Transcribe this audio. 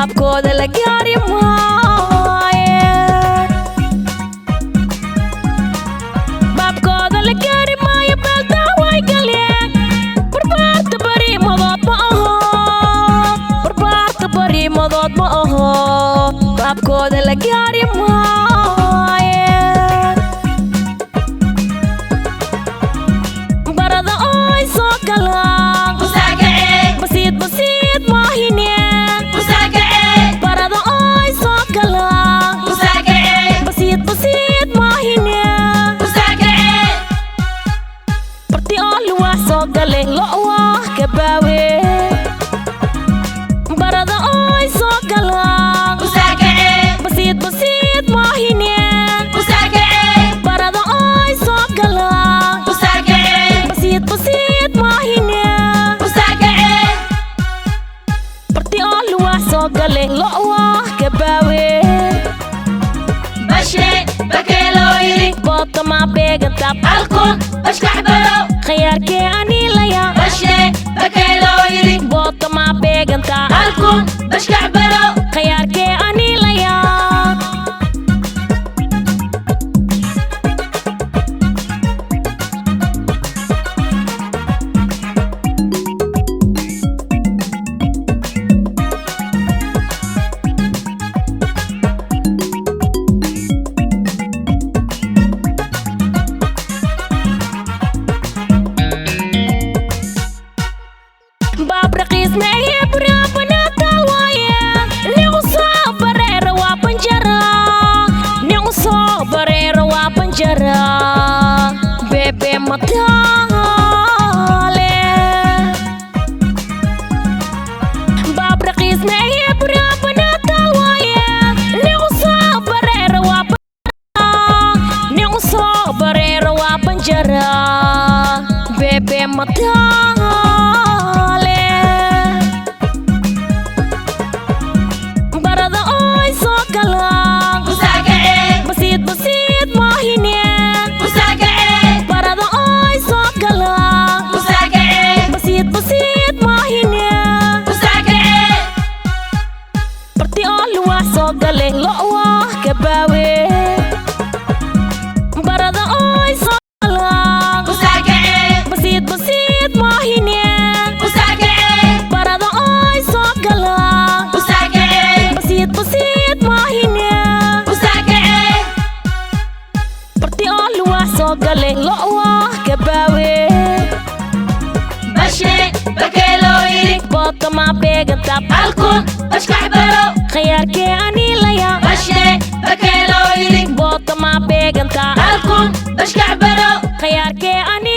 baabkooda la gaari maaye baabkooda la gaari maayo beeltaa way galyeen barbaarta bariimadood ma aho barbaarta bariimadood ma aho baabkooda la gaari maaye barada ooy soo galaan basiid basiid maahine barada ooy soo galaan basiid basiid maahine barti oo luwaa soo gale lo'waa kabaawe barada ooy soo galaan basiid basiid maahine barada ooy soo galaan basiid basiid maahine barti oo luwaa soo gale lo'waa kabaawe boodka maa beegantaa khiyaarkee anii laya boodka maa beegantaa khiyaarkee anii laya baab raqiis meeye buraabana talwaaye nigu soo bareera waa banjara nigu soo bareera waa banjara bebe mataale baab raqiis meeye buraabana talwaaye nigu soo bareera waa banjara nigu soo bareera waa banjara bebe mataale barada ooy soo galaan basiid basiid maahine barada ooy soo galaan basiid basiid maahine barti oo luwaa soo gale lo'waa kabaawe barada ooy soo galaan basiid basiid maahine barada ooy soo galaan basiid basiid maahine barti oo luwaa soo gale lo'waa kabaawe boodka maa beegantaa khiyaarkee anii laya boodka maa beegantaa khiyaarkee anii